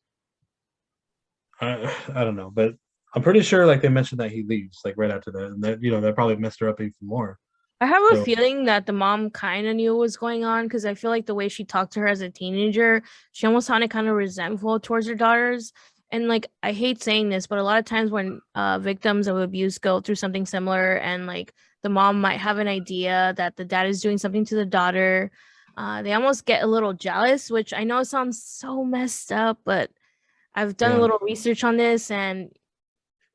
Speaker 1: I don't know, but I'm pretty sure like they mentioned that he leaves like right after that, and that that probably messed her up even more.
Speaker 2: I have a
Speaker 1: So
Speaker 2: feeling that the mom kind of knew what was going on because I feel like the way she talked to her as a teenager, she almost sounded kind of resentful towards her daughters. And like, I hate saying this, but a lot of times when victims of abuse go through something similar, and like the mom might have an idea that the dad is doing something to the daughter, they almost get a little jealous, which I know sounds so messed up, but I've done a
Speaker 1: yeah,
Speaker 2: little research on this, and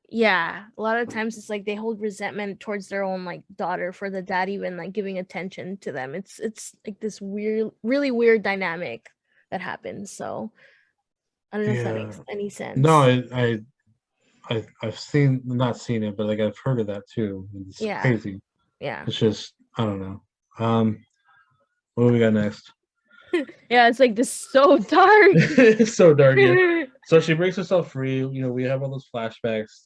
Speaker 2: yeah, a lot of times it's like they hold resentment towards their own like daughter for the dad even like giving attention to them. It's like this weird, really weird dynamic that happens. So I don't know if that
Speaker 1: yeah.
Speaker 2: makes any
Speaker 1: No,
Speaker 2: sense.
Speaker 1: I've seen not seen it, but like I've heard of that too. It's
Speaker 2: Yeah,
Speaker 1: crazy.
Speaker 2: yeah,
Speaker 1: It's just I don't know. What do we got next?
Speaker 2: yeah. It's like this so dark.
Speaker 1: It's so dark, yeah. So she breaks herself free. We have all those flashbacks.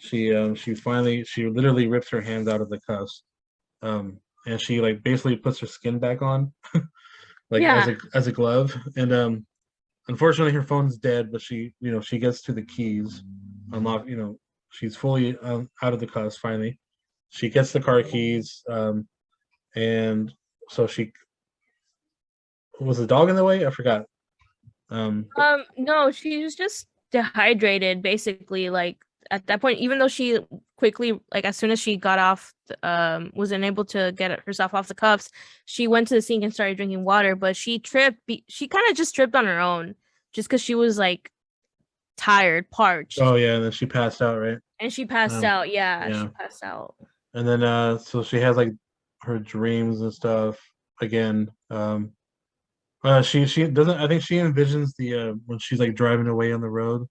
Speaker 1: She literally rips her hands out of the cuffs. And she like basically puts her skin back on, like
Speaker 2: Yeah.
Speaker 1: as a glove. And unfortunately, her phone's dead, but she gets to the keys, unlock. She's fully out of the cuffs finally. She gets the car keys, and so she was the dog in the way. I forgot.
Speaker 2: No, she was just dehydrated, basically. Like at that point, even though she quickly, like as soon as she got off, was unable to get herself off the cuffs, she went to the sink and started drinking water. But she tripped. She kind of just tripped on her own, just because she was like tired, parched,
Speaker 1: Oh yeah, and then she passed out, right?
Speaker 2: and she passed
Speaker 1: Um,
Speaker 2: out. Yeah, she
Speaker 1: yeah,
Speaker 2: passed out.
Speaker 1: and then so she has like her dreams and stuff again. She doesn't. I think she envisions the when she's like driving away on the road.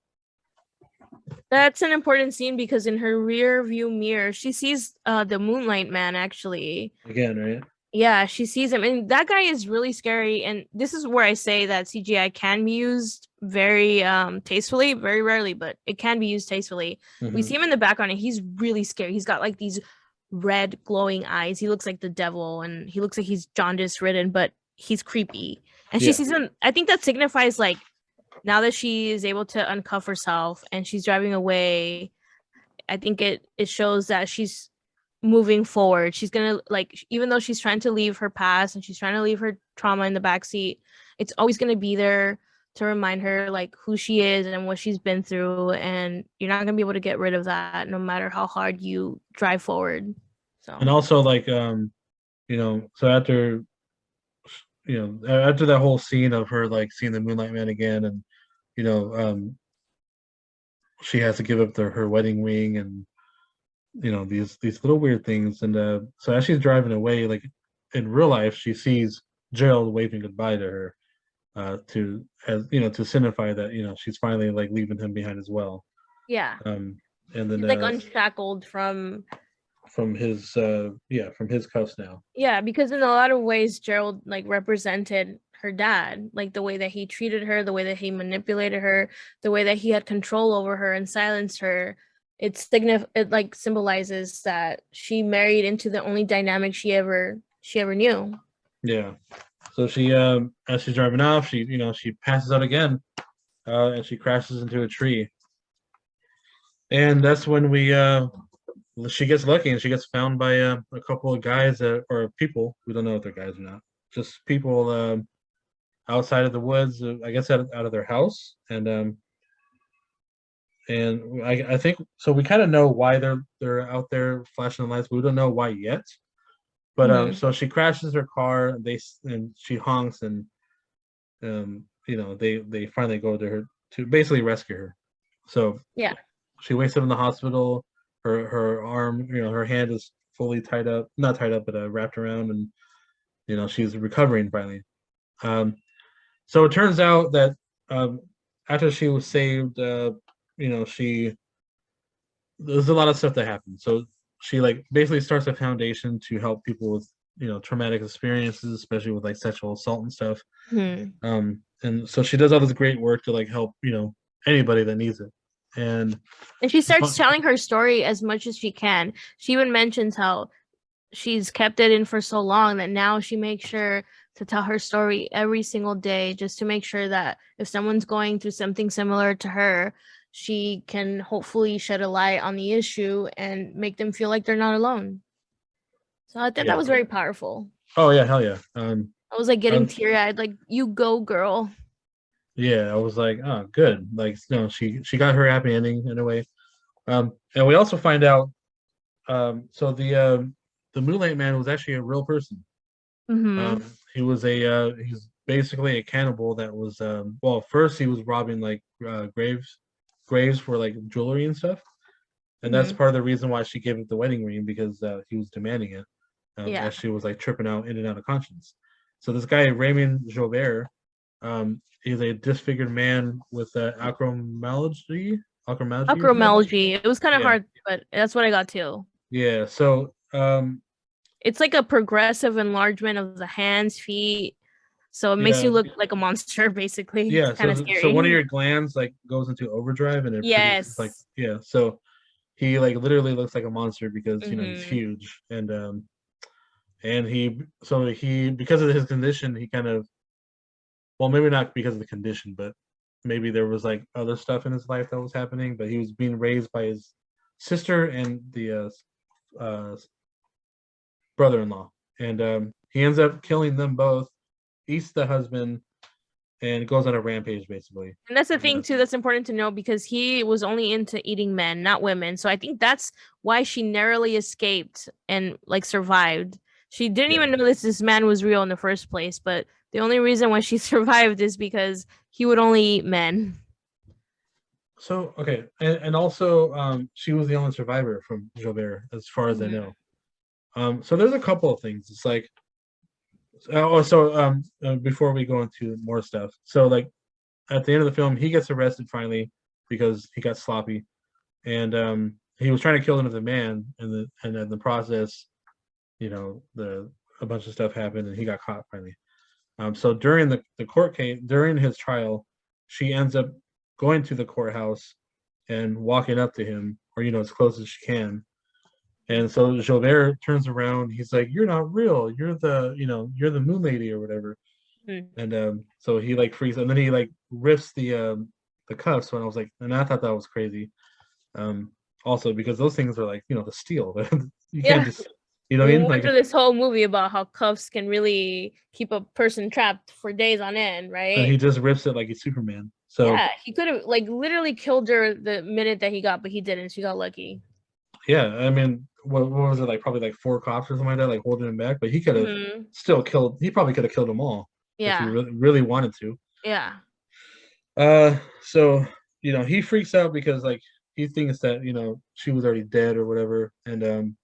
Speaker 2: That's an important scene because in her rear view mirror, she sees the Moonlight Man actually.
Speaker 1: Again, right?
Speaker 2: Yeah, she sees him, and that guy is really scary. And this is where I say that CGI can be used very tastefully, very rarely, but it can be used tastefully. We
Speaker 1: Hmm.
Speaker 2: see him in the background, and he's really scary. He's got like these red glowing eyes. He looks like the devil, and he looks like he's jaundice ridden, but he's creepy. And she
Speaker 1: Yeah,
Speaker 2: sees him. I think that signifies like now that she is able to uncuff herself and she's driving away. I think it shows that she's moving forward. She's gonna like even though she's trying to leave her past and she's trying to leave her trauma in the backseat, it's always gonna be there to remind her like who she is and what she's been through, and you're not gonna be able to get rid of that no matter how hard you drive forward.
Speaker 1: and
Speaker 2: So
Speaker 1: also like so after that whole scene of her like seeing the Moonlight Man again, and you know she has to give up her wedding ring, and these little weird things, and so as she's driving away, like in real life, she sees Gerald waving goodbye to her, to signify that she's finally like leaving him behind as well.
Speaker 2: Yeah.
Speaker 1: Um, and then
Speaker 2: He's like unshackled
Speaker 1: from his cuffs now.
Speaker 2: yeah, because in a lot of ways Gerald like represented her dad, like the way that he treated her, the way that he manipulated her, the way that he had control over her and silenced her. It like symbolizes that she married into the only dynamic she ever knew.
Speaker 1: Yeah. So she as she's driving off, she passes out again, and she crashes into a tree. And that's when we she gets lucky and she gets found by a couple of guys or people. We don't know if they're guys or not. Just people outside of the woods, I guess out of their house. And I think so. We kind of know why they're out there flashing the lights, but we don't know why yet. But
Speaker 2: Hmm.
Speaker 1: so she crashes her car. And she honks, and they finally go to her to basically rescue her. So
Speaker 2: Yeah.
Speaker 1: she wakes up in the hospital. Her arm, her hand is fully tied up, not tied up, but wrapped around, and she's recovering finally. Um, so it turns out that um, after she was saved, she there's a lot of stuff that happens. So she like basically starts a foundation to help people with traumatic experiences, especially with like sexual assault and stuff.
Speaker 2: Hmm.
Speaker 1: And so she does all this great work to like help anybody that needs it. And
Speaker 2: And she starts telling her story as much as she can. She even mentions how she's kept it in for so long that now she makes sure to tell her story every single day just to make sure that if someone's going through something similar to her, she can hopefully shed a light on the issue and make them feel like they're not alone. So I thought that
Speaker 1: yeah,
Speaker 2: was very powerful.
Speaker 1: oh yeah, hell yeah.
Speaker 2: I was like getting
Speaker 1: I,
Speaker 2: teary eyed, like, you go, girl.
Speaker 1: yeah, I was like, oh, good. Like, she got her happy ending in a way. And we also find out, so the Moonlight Man was actually a real person.
Speaker 2: Mm-hmm.
Speaker 1: Um, he's basically a cannibal that was well, first he was robbing like graves for like jewelry and stuff, and that's
Speaker 2: Mm-hmm.
Speaker 1: part of the reason why she gave up the wedding ring because he was demanding it,
Speaker 2: Yeah.
Speaker 1: as she was like tripping out in and out of conscience. So this guy Raymond Jobert, he's a disfigured man with acromegaly or something.
Speaker 2: Acromegaly. It was kind of
Speaker 1: Yeah,
Speaker 2: hard, but that's what I got too.
Speaker 1: yeah. So
Speaker 2: It's like a progressive enlargement of the hands, feet. So it makes
Speaker 1: yeah,
Speaker 2: you look like a monster, basically. It's
Speaker 1: yeah.
Speaker 2: kind of
Speaker 1: So one of
Speaker 2: scary.
Speaker 1: your glands like goes into overdrive and it produces like
Speaker 2: Yes.
Speaker 1: yeah. So he like literally looks like a monster because he's
Speaker 2: Mm-hmm.
Speaker 1: huge and he because of his condition he kind of well maybe not because of the condition but maybe there was like other stuff in his life that was happening but he was being raised by his sister and the brother-in-law and he ends up killing them both, eats the husband, and goes on a rampage basically.
Speaker 2: And that's the
Speaker 1: And
Speaker 2: thing too that's important to know because he was only into eating men, not women. So I think that's why she narrowly escaped and like survived. She didn't
Speaker 1: yeah.
Speaker 2: even know this man was real in the first place, but the only reason why she survived is because he would only eat men.
Speaker 1: So okay, and also she was the only survivor from Jobert as far as I
Speaker 2: Mhm.
Speaker 1: know. So there's a couple of things. It's like, oh, so before we go into more stuff, so like at the end of the film, he gets arrested finally because he got sloppy, and he was trying to kill another man, and in the process, the a bunch of stuff happened, and he got caught finally. So during the court case, during his trial, she ends up going to the courthouse and walking up to him, or as close as she can, and so Jobert turns around. He's like, "You're not real. You're the Moon Lady or whatever."
Speaker 2: Mhm.
Speaker 1: And so he like frees, and then he like rips the cuffs. When I was like, and I thought that was crazy. Um, Also because those things are like the steel. You can't
Speaker 2: Yeah.
Speaker 1: just, what I
Speaker 2: We
Speaker 1: mean?
Speaker 2: went
Speaker 1: Like,
Speaker 2: through this whole movie about how cuffs can really keep a person trapped for days on end,
Speaker 1: and
Speaker 2: right?
Speaker 1: he just rips it like he's Superman. So
Speaker 2: Yeah, he could have like literally killed her the minute that he got, but he didn't. She got lucky.
Speaker 1: yeah, I mean, what was it like? Probably like four cops or something like that, like holding him back. But he could have
Speaker 2: Hmm.
Speaker 1: still killed. He probably could have killed them all if he
Speaker 2: Yeah,
Speaker 1: really wanted to.
Speaker 2: yeah.
Speaker 1: So he freaks out because like he thinks that she was already dead or whatever, and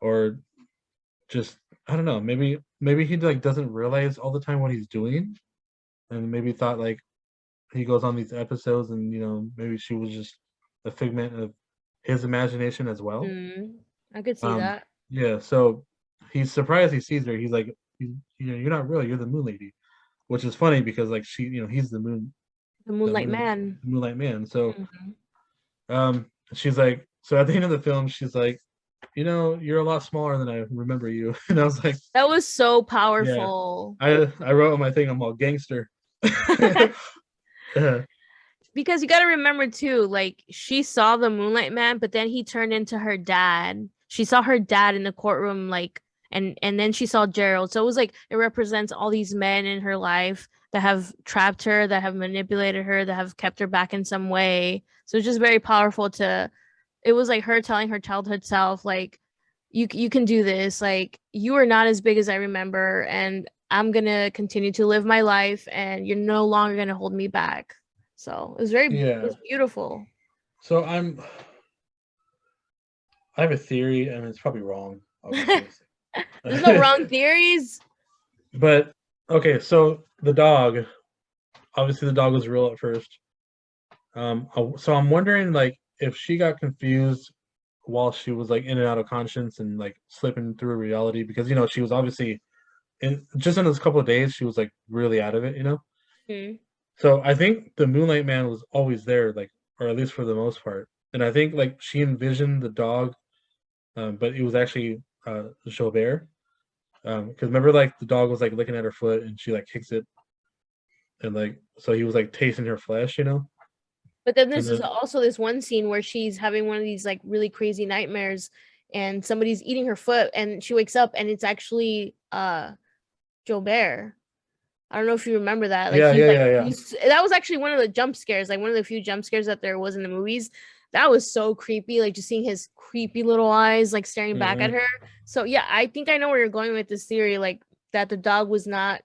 Speaker 1: or just I don't know, maybe he like doesn't realize all the time what he's doing, and maybe thought like he goes on these episodes and maybe she was just a figment of his imagination as well.
Speaker 2: Mm, I could see
Speaker 1: Um,
Speaker 2: that.
Speaker 1: yeah, so he's surprised he sees her. He's like, you're not real. You're the Moon Lady," which is funny because like he's
Speaker 2: The
Speaker 1: the
Speaker 2: Moonlight
Speaker 1: Moon,
Speaker 2: Man.
Speaker 1: the Moonlight Man. So
Speaker 2: Mhm.
Speaker 1: she's like, so at the end of the film, she's like, you're a lot smaller than I remember you. And I was like,
Speaker 2: That was so
Speaker 1: yeah,
Speaker 2: powerful.
Speaker 1: I wrote on my thing, I'm all gangster. Uh,
Speaker 2: Because you got to remember too, like she saw the Moonlight Man, but then he turned into her dad. She saw her dad in the courtroom, like, and then she saw Gerald. So it was like it represents all these men in her life that have trapped her, that have manipulated her, that have kept her back in some way. So it's just very powerful to. It was like her telling her childhood self, like, you can do this. Like you are not as big as I remember, and I'm gonna continue to live my life, and you're no longer gonna hold me back. So it
Speaker 1: yeah.
Speaker 2: was beautiful.
Speaker 1: So I have a theory, and it's probably wrong, obviously.
Speaker 2: There's no wrong theories.
Speaker 1: But okay, so the dog, obviously the dog was real at first. So I'm wondering like if she got confused while she was like in and out of conscience and like slipping through reality because she was obviously in those couple of days she was like really out of it.
Speaker 2: Hmm.
Speaker 1: So I think the Moonlight Man was always there, like, or at least for the most part. And I think like she envisioned the dog, but it was actually Joubert. Because remember, like the dog was like looking at her foot, and she like kicks it, and like so he was like tasting her flesh.
Speaker 2: But then
Speaker 1: And
Speaker 2: there's
Speaker 1: then
Speaker 2: also this one scene where she's having one of these like really crazy nightmares, and somebody's eating her foot, and she wakes up, and it's actually Jobert. I don't know if you remember that. Like
Speaker 1: yeah,
Speaker 2: he's
Speaker 1: yeah,
Speaker 2: like
Speaker 1: yeah, yeah.
Speaker 2: that was actually one of the jump scares, like one of the few jump scares that there was in the movies. That was so creepy, like just seeing his creepy little eyes like staring back at
Speaker 1: Hmm.
Speaker 2: her. So yeah, I think I know where you're going with this theory, like that the dog was not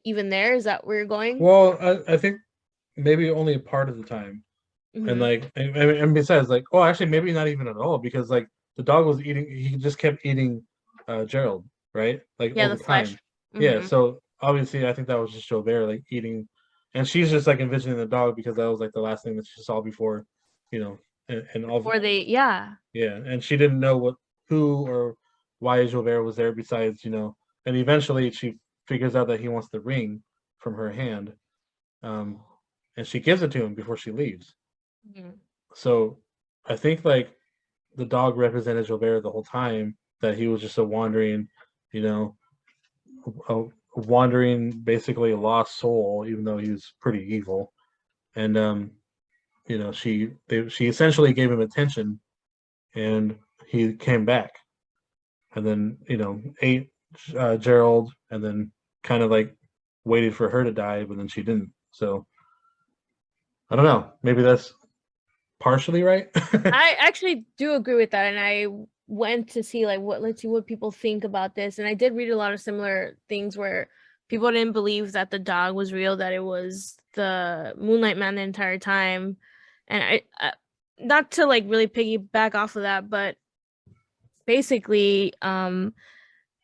Speaker 2: even there. Is that where you're going?
Speaker 1: Well, I think maybe only a part of the time, and
Speaker 2: Mm-hmm.
Speaker 1: like and besides, like, oh, actually, maybe not even at all because like the dog was eating, he just kept eating Gerald, right? Like
Speaker 2: Yeah,
Speaker 1: all
Speaker 2: the
Speaker 1: the time.
Speaker 2: flesh.
Speaker 1: Yeah,
Speaker 2: Mm-hmm.
Speaker 1: so obviously, I think that was just Joubert like eating, and she's just like envisioning the dog because that was like the last thing that she saw before, you know, and all.
Speaker 2: Before they, yeah.
Speaker 1: Yeah, and she didn't know who or why Joubert was there besides, and eventually she figures out that he wants the ring from her hand, um, and she gives it to him before she leaves.
Speaker 2: Mhm.
Speaker 1: So I think like the dog represented Joubert the whole time, that he was just a wandering, you know, a wandering, basically a lost soul, even though he was pretty evil. And she essentially gave him attention, and he came back and then ate Gerald, and then kind of like waited for her to die, but then she didn't. So I don't know. Maybe that's partially right.
Speaker 2: I actually do agree with that, and I went to see like what let's see what people think about this, and I did read a lot of similar things where people didn't believe that the dog was real, that it was the Moonlight Man the entire time, and not to like really piggyback off of that, but basically,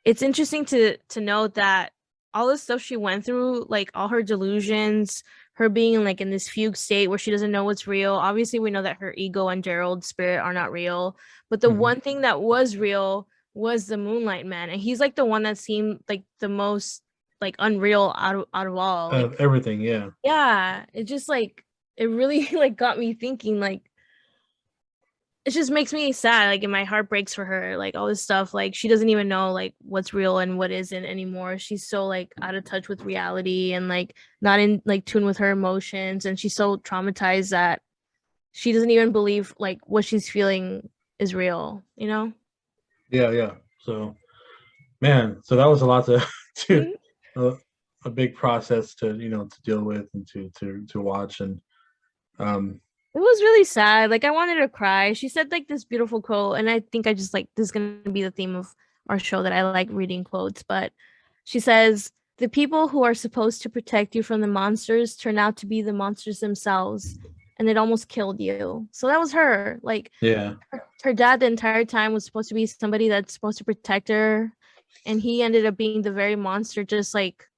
Speaker 2: it's interesting to note that all the stuff she went through, like all her delusions, her being in like in this fugue state where she doesn't know what's real. Obviously, we know that her ego and Gerald's spirit are not real, but the
Speaker 1: Mhm.
Speaker 2: one thing that was real was the Moonlight Man, and he's like the one that seemed like the most like unreal out of all. Like,
Speaker 1: Everything, yeah,
Speaker 2: yeah, it just like it really like got me thinking like it just makes me sad, like, and my heart breaks for her, like all this stuff, like she doesn't even know like what's real and what isn't anymore. She's so like out of touch with reality and like not in like tune with her emotions, and she's so traumatized that she doesn't even believe like what she's feeling is real, you know.
Speaker 1: yeah, yeah. So man, so that was a lot to to
Speaker 2: Mhm.
Speaker 1: a, a big process to deal with and to watch, and um
Speaker 2: It was really sad. Like I wanted to cry. She said like this beautiful quote, and I think I just like this is gonna be the theme of our show that I like reading quotes. But she says, "The people who are supposed to protect you from the monsters turn out to be the monsters themselves, and it almost killed you." So that was her. Like
Speaker 1: yeah,
Speaker 2: her dad the entire time was supposed to be somebody that's supposed to protect her, and he ended up being the very monster, just like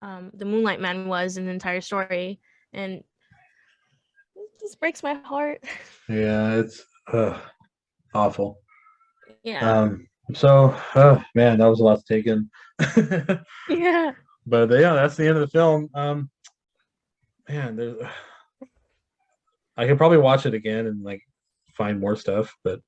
Speaker 2: the Moonlight Man was in the entire story. And This breaks my heart.
Speaker 1: Yeah, it's awful.
Speaker 2: Yeah.
Speaker 1: Um, so man, that was a lot to take in.
Speaker 2: Yeah.
Speaker 1: But yeah, that's the end of the film. Man, there's I could probably watch it again and like find more stuff, but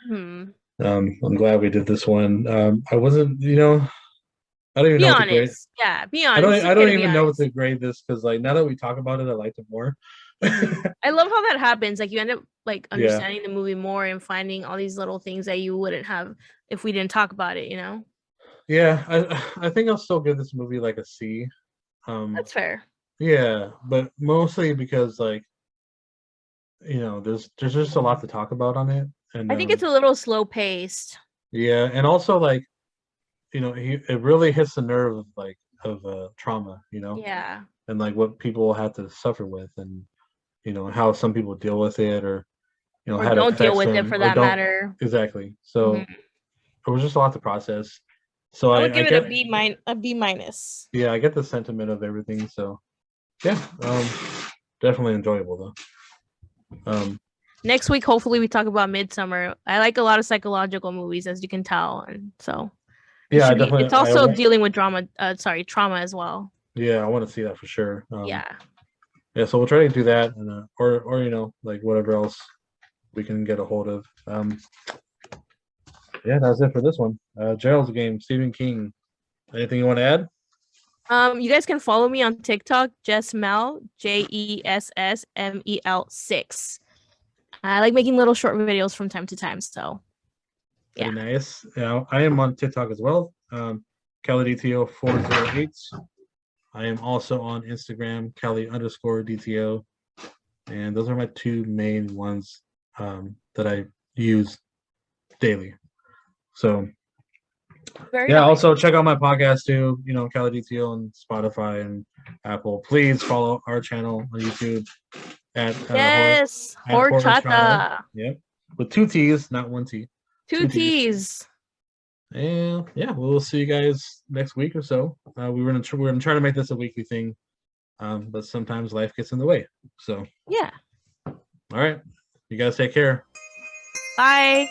Speaker 2: Hmm.
Speaker 1: I'm glad we did this one. I wasn't, I don't even
Speaker 2: Be
Speaker 1: know what to grade.
Speaker 2: honest. Yeah, be honest. It's
Speaker 1: I
Speaker 2: okay
Speaker 1: don't
Speaker 2: to be
Speaker 1: even know what
Speaker 2: honest.
Speaker 1: to grade this because like now that we talk about it, I liked it more.
Speaker 2: I love how that happens. Like you end up like
Speaker 1: Yeah,
Speaker 2: understanding the movie more and finding all these little things that you wouldn't have if we didn't talk about it, you know?
Speaker 1: yeah. I think I'll still give this movie like a C. Um,
Speaker 2: That's fair.
Speaker 1: yeah, but mostly because like there's just a lot to talk about on it, and
Speaker 2: I think it's a little slow paced.
Speaker 1: yeah, and also like it really hits the nerve of like of trauma,
Speaker 2: Yeah.
Speaker 1: and like what people have to suffer with, and how some people deal with it, or
Speaker 2: Or
Speaker 1: how it
Speaker 2: don't deal
Speaker 1: affects
Speaker 2: with it
Speaker 1: them,
Speaker 2: for
Speaker 1: or
Speaker 2: that
Speaker 1: don't
Speaker 2: matter.
Speaker 1: exactly.
Speaker 2: Hmm.
Speaker 1: So it was just a lot to process. So
Speaker 2: I would
Speaker 1: I
Speaker 2: give it a
Speaker 1: get
Speaker 2: B minus.
Speaker 1: yeah, I get the sentiment of everything. So yeah, definitely enjoyable though.
Speaker 2: Next week, hopefully, we talk about Midsummer. I like a lot of psychological movies, as you can tell, and so it
Speaker 1: Yeah, I
Speaker 2: should be.
Speaker 1: definitely
Speaker 2: It's also dealing with drama. Sorry, trauma as well.
Speaker 1: yeah, I want to see that for sure.
Speaker 2: Yeah.
Speaker 1: Yeah, so we'll try to do that, and or like whatever else we can get a hold of. Yeah, that's it for this one. Gerald's game, Stephen King. Anything you want to add?
Speaker 2: You guys can follow me on TikTok, Jessmel, JESSMEL 6. I like making little short videos from time to time. So
Speaker 1: Very
Speaker 2: yeah.
Speaker 1: nice. Yeah, I am on TikTok as well. CaliDTO408. I am also on Instagram, Cali_DTO. And those are my two main ones that I use daily. So
Speaker 2: Very
Speaker 1: yeah,
Speaker 2: nice.
Speaker 1: also check out my podcast too, CaliDTO on Spotify and Apple. Please follow our channel on YouTube at
Speaker 2: Yes,
Speaker 1: Horchata.
Speaker 2: horchata.
Speaker 1: Yep. With two T's, not one T.
Speaker 2: Two
Speaker 1: Two T's.
Speaker 2: T's.
Speaker 1: And yeah, we'll see you guys next week or so. We're gonna try to make this a weekly thing, but sometimes life gets in the way. So
Speaker 2: Yeah.
Speaker 1: all right, you guys take care.
Speaker 2: Bye.